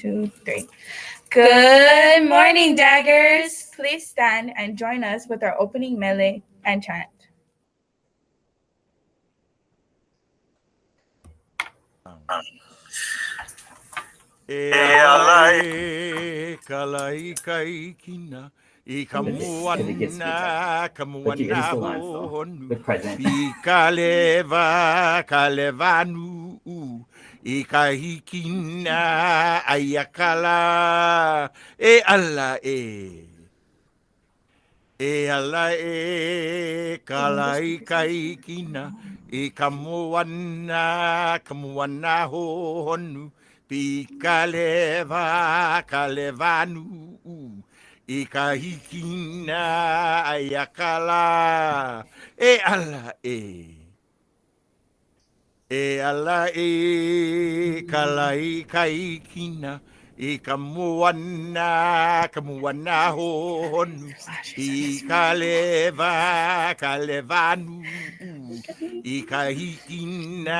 2, 3. Good morning, Daggers. Please stand and join us with our opening melee and chant. E kalai kai kina I kamuana honu I kalevanu I kahikina ayakala e ala kalai kai kina I kamuana honu kalevanu I kahikina ayakala e ala kalai kai kina I kamuana honu I kalevanu I kahikina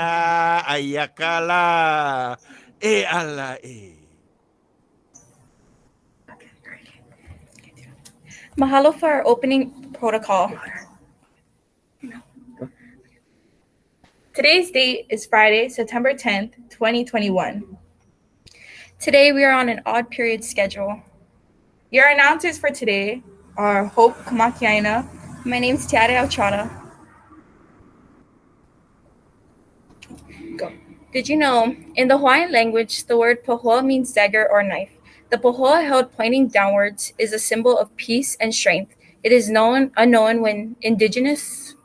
ayakala e ala Mahalo for our opening protocol. Today's date is Friday, September 10th, 2021. Today we are on an odd period schedule. Your announcers for today are Hope Kamakiaina. My name is Tiare Ochada. Go. Did you know, in the Hawaiian language, the word pohoa means dagger or knife. The pohoa held pointing downwards is a symbol of peace and strength. It is unknown when indigenous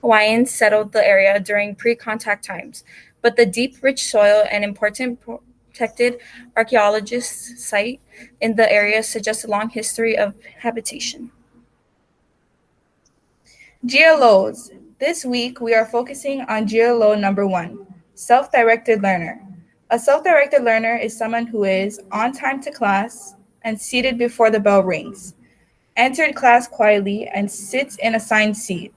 Hawaiians settled the area during pre-contact times, but the deep, rich soil and important protected archaeologist site in the area suggests a long history of habitation. GLOs. This week, we are focusing on GLO number 1, self-directed learner. A self-directed learner is someone who is on time to class and seated before the bell rings, entered class quietly and sits in assigned seat,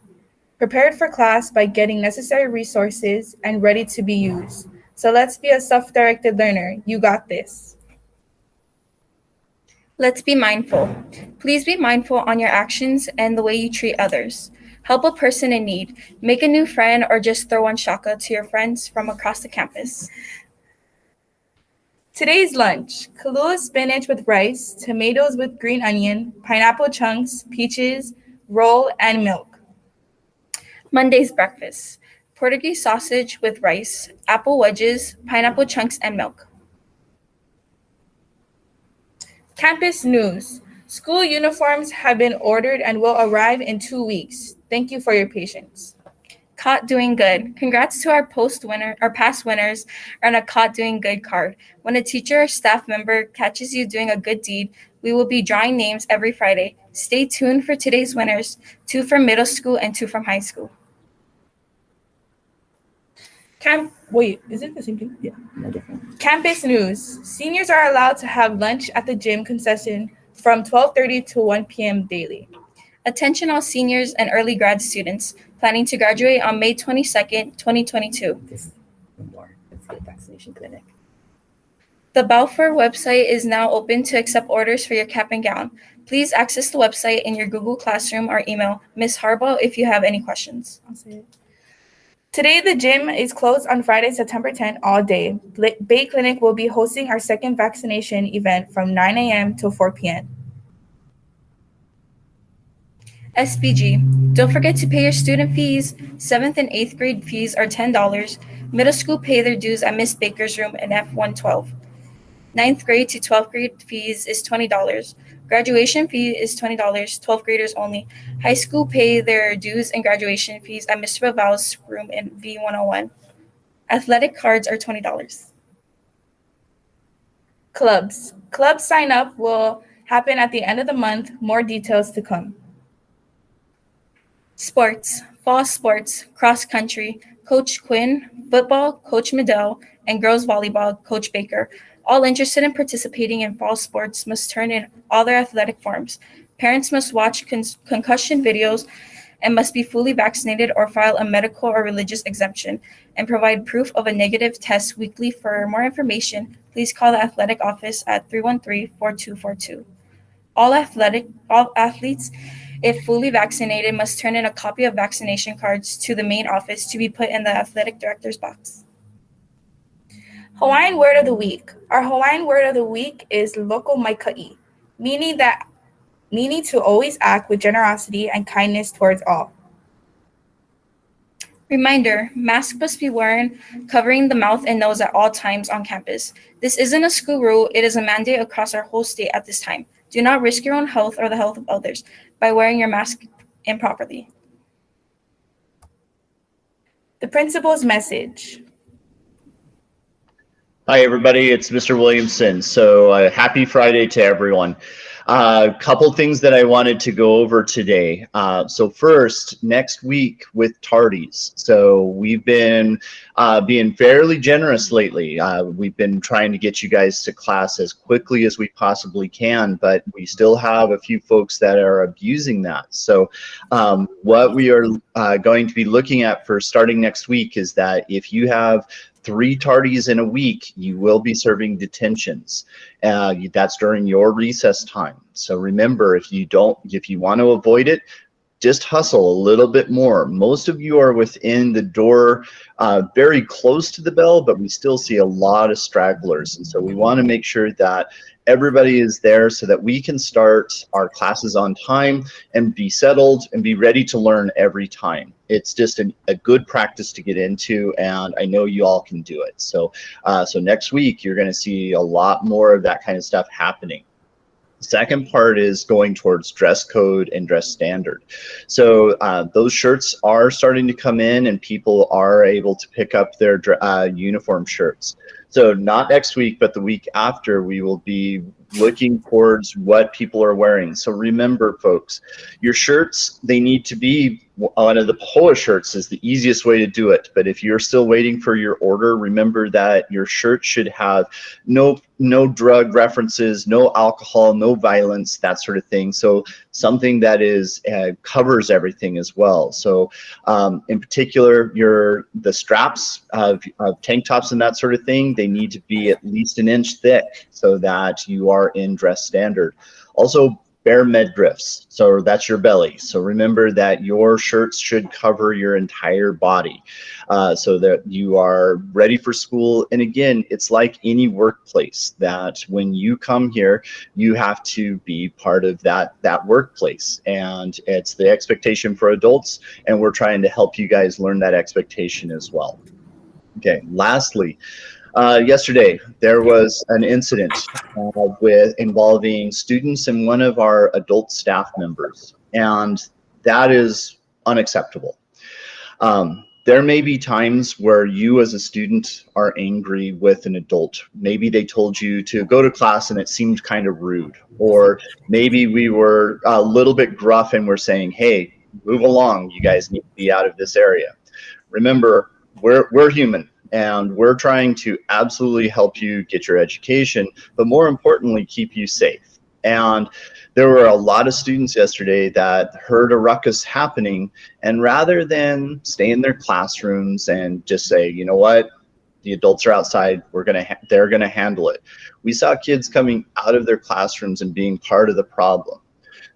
prepared for class by getting necessary resources and ready to be used. So let's be a self-directed learner. You got this. Let's be mindful. Please be mindful on your actions and the way you treat others. Help a person in need. Make a new friend or just throw one shaka to your friends from across the campus. Today's lunch: Kahlua spinach with rice, tomatoes with green onion, pineapple chunks, peaches, roll, and milk. Monday's breakfast: Portuguese sausage with rice, apple wedges, pineapple chunks, and milk. Campus news: school uniforms have been ordered and will arrive in 2 weeks. Thank you for your patience. Caught doing good. Congrats to our past winners earn a Caught Doing Good card. When a teacher or staff member catches you doing a good deed, we will be drawing names every Friday. Stay tuned for today's winners, 2 from middle school and 2 from high school. Wait, is it the same thing? Yeah, no different. Campus news. Seniors are allowed to have lunch at the gym concession from 12:30 to 1 p.m. daily. Attention all seniors and early grad students planning to graduate on May 22nd, 2022. This more. Let's get vaccination clinic. The Balfour website is now open to accept orders for your cap and gown. Please access the website in your Google Classroom or email Ms. Harbaugh if you have any questions. I'll say it. Today, the gym is closed on Friday, September 10th, all day. Bay Clinic will be hosting our second vaccination event from 9 a.m. to 4 p.m. SPG. Don't forget to pay your student fees. 7th and 8th grade fees are $10. Middle school pay their dues at Miss Baker's room in F112. 9th grade to 12th grade fees is $20. Graduation fee is $20, 12th graders only. High school pay their dues and graduation fees at Mr. Baval's room in V101. Athletic cards are $20. Clubs. Club sign up will happen at the end of the month. More details to come. Sports. Fall sports, cross country, Coach Quinn, football, Coach Medell, and girls volleyball, Coach Baker. All interested in participating in fall sports must turn in all their athletic forms. Parents must watch concussion videos and must be fully vaccinated or file a medical or religious exemption and provide proof of a negative test weekly. For more information, please call the athletic office at 313-4242. All athletes, if fully vaccinated, must turn in a copy of vaccination cards to the main office to be put in the athletic director's box. Hawaiian word of the week. Our Hawaiian word of the week is loko maikai, meaning to always act with generosity and kindness towards all. Reminder, masks must be worn covering the mouth and nose at all times on campus. This isn't a school rule, it is a mandate across our whole state at this time. Do not risk your own health or the health of others by wearing your mask improperly. The principal's message. Hi, everybody. It's Mr. Williamson. So happy Friday to everyone. A couple things that I wanted to go over today. So first, next week with tardies. So we've been being fairly generous lately. We've been trying to get you guys to class as quickly as we possibly can, but we still have a few folks that are abusing that. So what we are going to be looking at for starting next week is that if you have 3 tardies in a week, you will be serving detentions. That's during your recess time. So remember, if you want to avoid it, just hustle a little bit more. Most of you are within the door, very close to the bell, but we still see a lot of stragglers. And so we want to make sure that everybody is there so that we can start our classes on time and be settled and be ready to learn every time. It's just a good practice to get into, and I know you all can do it. So, so next week, you're going to see a lot more of that kind of stuff happening. The second part is going towards dress code and dress standard. So those shirts are starting to come in, and people are able to pick up their uniform shirts. So not next week, but the week after, we will be looking towards what people are wearing. So remember, folks, your shirts, they need to be, one of the polo shirts is the easiest way to do it. But if you're still waiting for your order, remember that your shirt should have no drug references, no alcohol, no violence, that sort of thing. So something that is covers everything as well. So in particular, the straps of tank tops and that sort of thing, they need to be at least 1 inch thick so that you are in dress standard. Also, bare midriffs, so that's your belly. So remember that your shirts should cover your entire body so that you are ready for school. And again, it's like any workplace that when you come here, you have to be part of that workplace. And it's the expectation for adults, and we're trying to help you guys learn that expectation as well. Okay, lastly, yesterday, there was an incident involving students and one of our adult staff members, and that is unacceptable. There may be times where you as a student are angry with an adult. Maybe they told you to go to class and it seemed kind of rude, or maybe we were a little bit gruff and we're saying, hey, move along, you guys need to be out of this area. Remember, we're human. And we're trying to absolutely help you get your education, but more importantly, keep you safe. And there were a lot of students yesterday that heard a ruckus happening, and rather than stay in their classrooms and just say, you know what, the adults are outside, they're gonna handle it. We saw kids coming out of their classrooms and being part of the problem.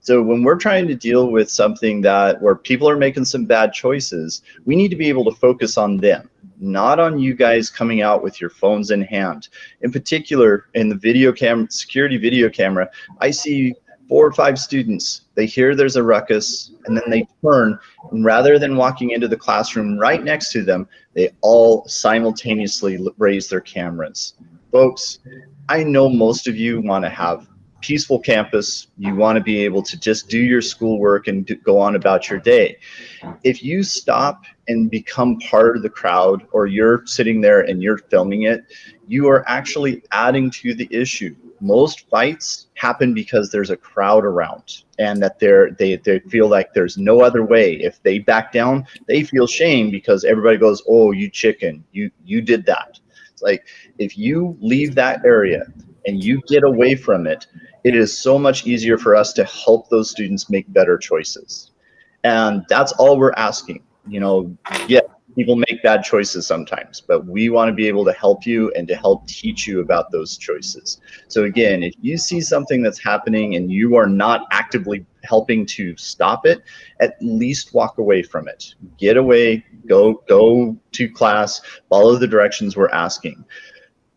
So when we're trying to deal with something where people are making some bad choices, we need to be able to focus on them, not on you guys coming out with your phones in hand. In particular, in the security video camera, I see 4 or 5 students. They hear there's a ruckus, and then they turn, and rather than walking into the classroom right next to them, they all simultaneously raise their cameras. Folks, I know most of you want to have peaceful campus. You want to be able to just do your schoolwork and go on about your day. If you stop and become part of the crowd, or you're sitting there and you're filming it, you are actually adding to the issue. Most fights happen because there's a crowd around, and that they feel like there's no other way. If they back down, they feel shame because everybody goes, oh, you chicken, you did that. It's like, if you leave that area and you get away from it, it is so much easier for us to help those students make better choices. And that's all we're asking. You know, yeah, people make bad choices sometimes, but we want to be able to help you and to help teach you about those choices. So again, if you see something that's happening and you are not actively helping to stop it, at least walk away from it. Get away, go to class, follow the directions we're asking.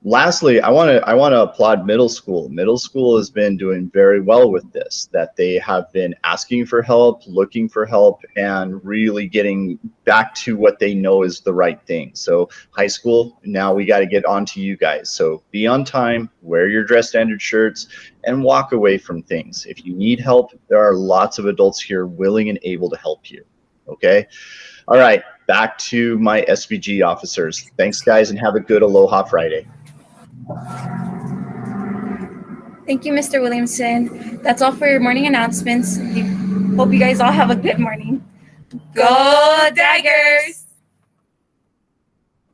Lastly, I want to applaud middle school. Middle school has been doing very well with this, that they have been asking for help, looking for help, and really getting back to what they know is the right thing. So high school, now we got to get on to you guys. So be on time, wear your dress standard shirts, and walk away from things. If you need help, there are lots of adults here willing and able to help you. Okay? All right, back to my SVG officers. Thanks, guys, and have a good Aloha Friday. Thank you, Mr. Williamson. That's all for your morning announcements. Hope you guys all have a good morning. Go Daggers!